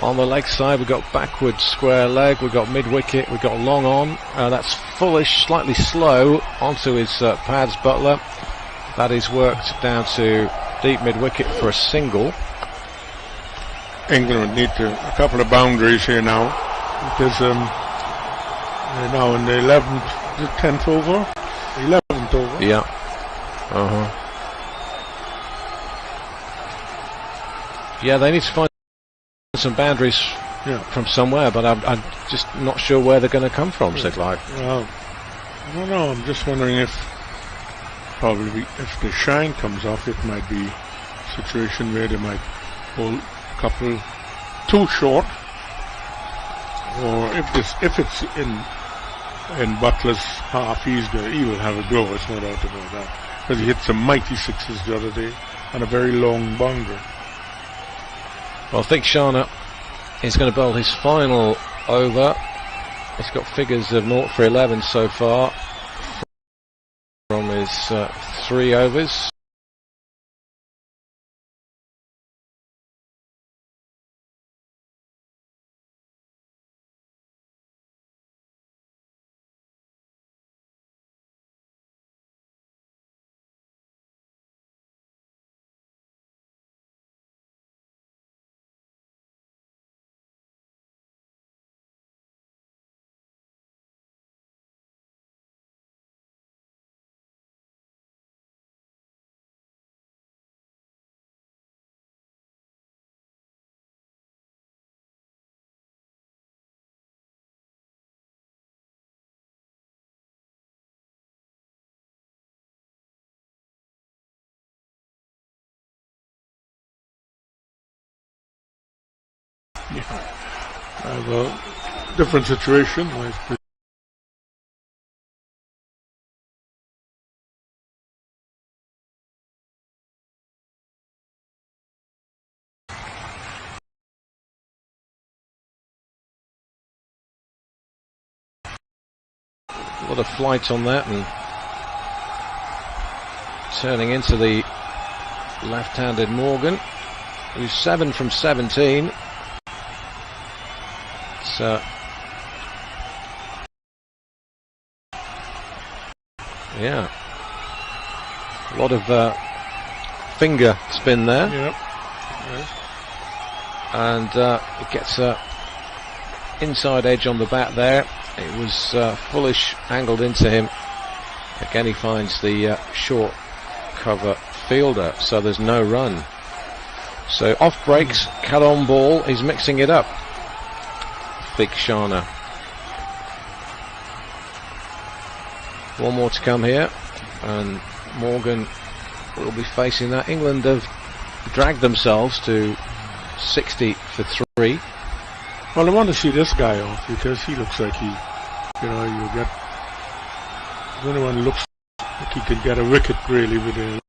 on the leg side. We've got backward square leg, we've got mid-wicket, we've got long on. That's Foolish, slightly slow onto his pads, Butler. That is worked down to deep mid-wicket for a single. England would need a couple of boundaries here now, because they're now in the 11th, the 10th over? 11th over? Yeah. Yeah, they need to find some boundaries from somewhere, but I'm just not sure where they're going to come from, Sir Clive. Well, I don't know. I'm just wondering if the shine comes off, it might be a situation where they might pull a couple too short, or if it's in Butler's half, he will have a go. There's no doubt about that, because he hit some mighty 6s the other day on a very long boundary. Well, I think Sharna is going to bowl his final over. He's got figures of 0 for 11 so far is 3 overs. Well, different situation. A lot of flight on that, and turning into the left-handed Morgan, who's 7 from 17. So yeah, a lot of finger spin there. Yep. Yes. And it gets a inside edge on the bat there. It was foolish, angled into him. Again, he finds the short cover fielder, so there's no run. So off breaks, cut on ball, he's mixing it up. Theekshana. One more to come here, and Morgan will be facing that. England have dragged themselves to 60 for 3. Well, I want to see this guy off because he looks like he, you get. If anyone looks like he could get a wicket really with a.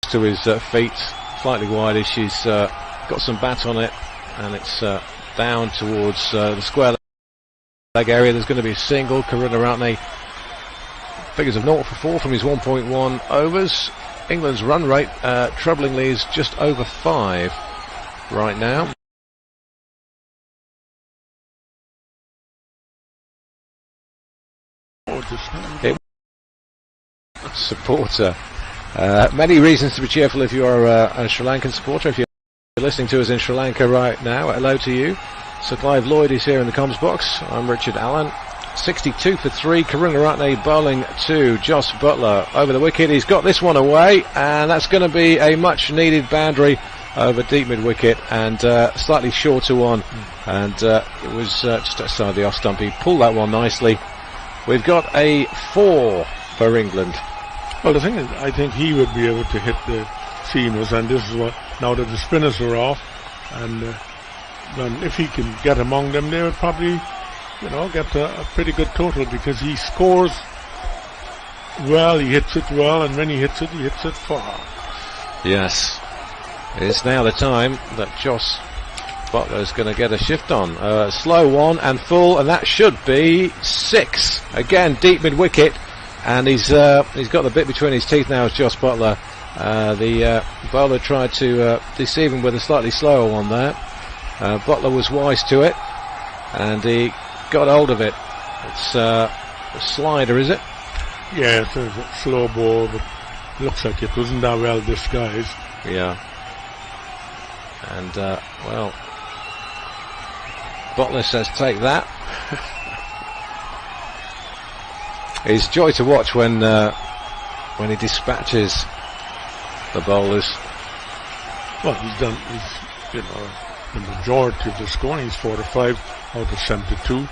To his feet, slightly wide. She's got some bat on it, and it's down towards the square leg area. There's going to be a single. Karunaratne figures of 0 for 4 from his 1.1 overs. England's run rate, troublingly, is just over 5 right now. Supporter. Many reasons to be cheerful if you are a Sri Lankan supporter. If you're listening to us in Sri Lanka right now, hello to you. Sir Clive Lloyd is here in the comms box. I'm Richard Allen. 62 for 3. Karunaratne bowling to Jos Buttler over the wicket. He's got this one away, and that's going to be a much needed boundary over deep mid wicket, and slightly shorter one, and it was just outside the off stump. He pulled that one nicely. We've got a 4 for England. Well, the thing is, I think he would be able to hit the seamers, and this is what, now that the spinners are off, and then if he can get among them, they would probably, get a pretty good total, because he scores well, he hits it well, and when he hits it far. Yes. It's now the time that Jos Buttler is going to get a shift on. Slow one and full, and that should be 6. Again, deep mid wicket. And he's got the bit between his teeth now as Jos Buttler. The bowler tried to deceive him with a slightly slower one there. Buttler was wise to it, and he got hold of it. It's a slider, is it? Yeah, it's a slow ball, but it looks like it wasn't that well disguised. Yeah. And, well, Buttler says take that. It's joy to watch when he dispatches the bowlers. Well, the majority of the scoring. He's 45 out of 72.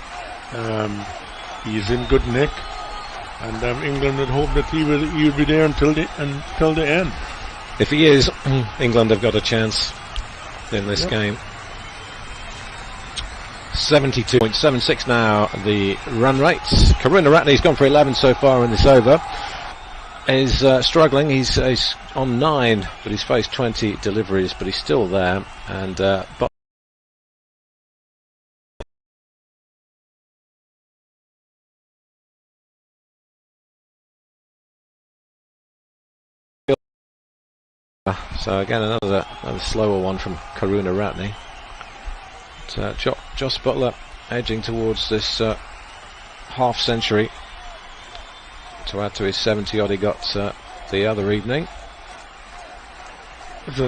He's in good nick, and England would hope that he will be there until the end. If he is, England have got a chance in this game. 72.76 now the run rates. Karunaratne's gone for 11 so far in this over. Is struggling. He's on 9, but he's faced 20 deliveries, but he's still there. And so again another slower one from Karunaratne. Jos Buttler edging towards this half century to add to his 70 odd he got the other evening. This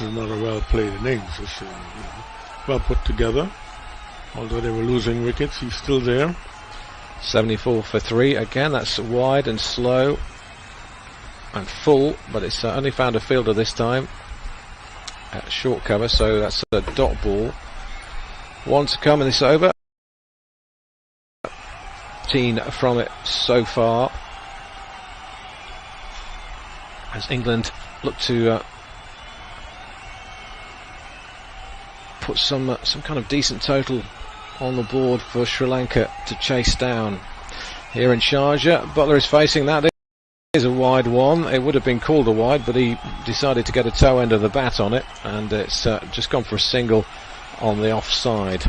is another well played innings. It's, well put together. Although they were losing wickets, he's still there. 74 for 3 again. That's wide and slow and full, but it's only found a fielder this time at short cover, so that's a dot ball. One to come in this over. 18 from it so far, as England look to put some kind of decent total on the board for Sri Lanka to chase down. Here in Sharjah, Buttler is facing that. Is a wide one. It would have been called a wide, but he decided to get a toe end of the bat on it, and it's just gone for a single on the offside.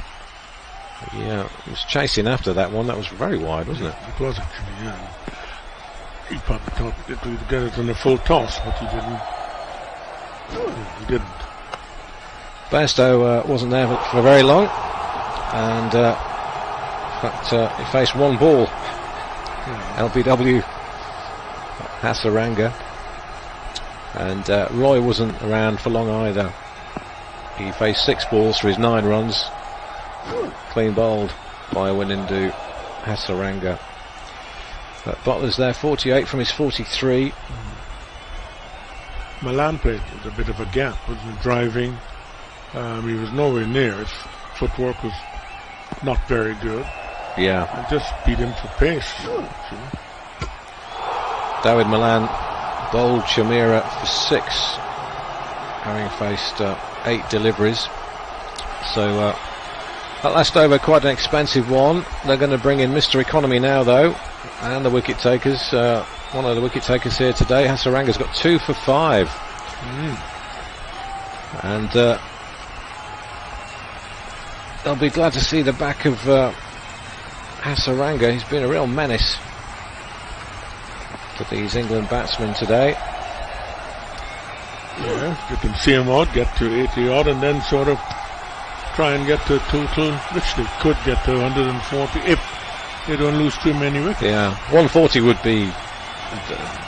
Yeah, he was chasing after that one. That was very wide, wasn't it? It was actually, yeah. He probably thought he'd get it in a full toss, but he didn't. Bairstow wasn't there for very long, and in fact he faced one ball. LBW Hasaranga, and Roy wasn't around for long either. He faced 6 balls for his 9 runs, clean bowled by Wanindu Hasaranga. But Buttler's there, 48 from his 43. Malan played with a bit of a gap, wasn't driving. He was nowhere near. His footwork was not very good. Yeah. And just beat him for pace. David Malan bowled Shamira for 6, having faced 8 deliveries. So that last over, quite an expensive one. They're going to bring in Mr. Economy now, though, and the wicket takers. One of the wicket takers here today, Hasaranga's got 2 for 5, and they'll be glad to see the back of Hasaranga. He's been a real menace to these England batsmen today. Yeah, you can see him out, get to 80 odd, and then sort of try and get to total, which they could get to 140 if they don't lose too many wickets. Yeah, 140 would be,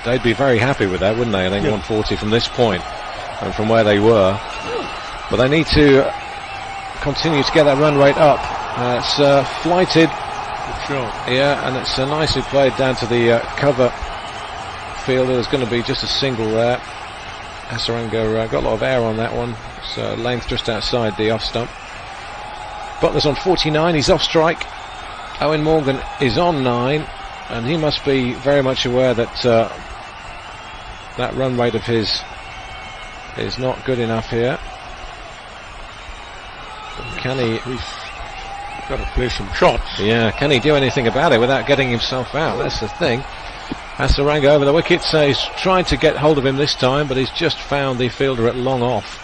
they'd be very happy with that, wouldn't they? I think 140 from this point and from where they were. But they need to continue to get that run rate up. It's flighted. Good shot. Yeah, and it's nicely played down to the cover fielder. There's going to be just a single there. Hasaranga got a lot of air on that one. So length just outside the off stump. Butler's on 49. He's off strike. Owen Morgan is on 9, and he must be very much aware that that run rate of his is not good enough here. Can he? He's got to play some shots. Yeah, can he do anything about it without getting himself out? That's the thing. Hasaranga over the wicket, so he's tried to get hold of him this time, but he's just found the fielder at long off.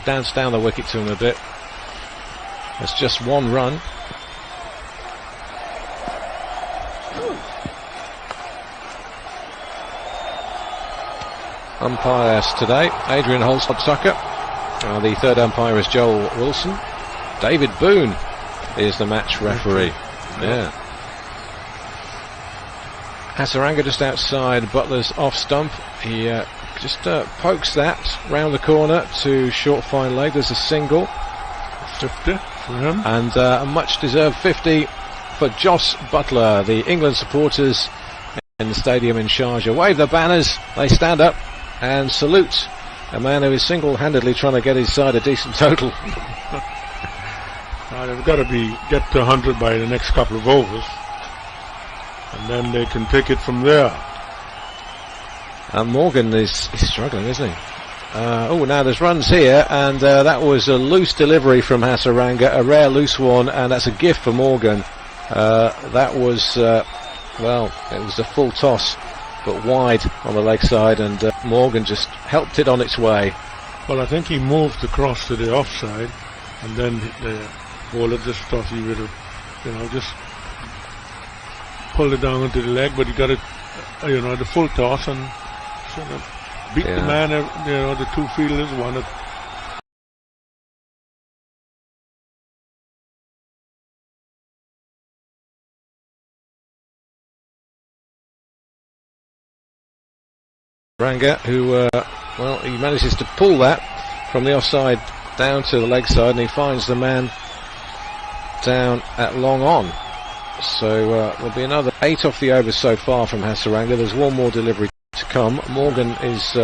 Danced down the wicket to him a bit. It's just 1 run. Umpires today, Adrian Holstad-Tucker. The third umpire is Joel Wilson. David Boone is the match referee. Yeah. Hasaranga just outside Buttler's off stump. He just pokes that round the corner to short fine leg. There's a single. 50 for him. And a much deserved 50 for Jos Buttler. The England supporters in the stadium in Sharjah wave the banners. They stand up and salute a man who is single-handedly trying to get his side a decent total. They've got to get to 100 by the next couple of overs, and then they can take it from there. And Morgan is struggling, isn't he? Now there's runs here, and that was a loose delivery from Hasaranga, a rare loose one, and that's a gift for Morgan. That was, it was a full toss, but wide on the leg side, and Morgan just helped it on its way. Well, I think he moved across to the offside, and then the bowler just thought he would have, just pulled it down into the leg, but he got it, the full toss and sort of beat the man, the two fielders won it. Ranga, who, he manages to pull that from the offside down to the leg side, and he finds the man down at long on. So there'll be another 8 off the over so far from Hasaranga. There's one more delivery to come. Morgan is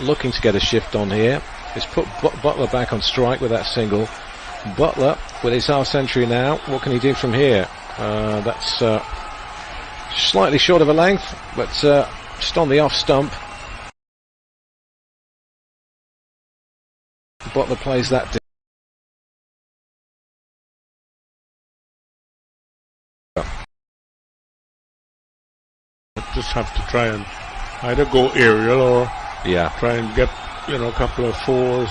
looking to get a shift on here. He's put Butler back on strike with that single. Butler with his half century now. What can he do from here? That's slightly short of a length, but just on the off stump. Butler plays that. Just have to try and either go aerial or Yeah. try and get, a couple of fours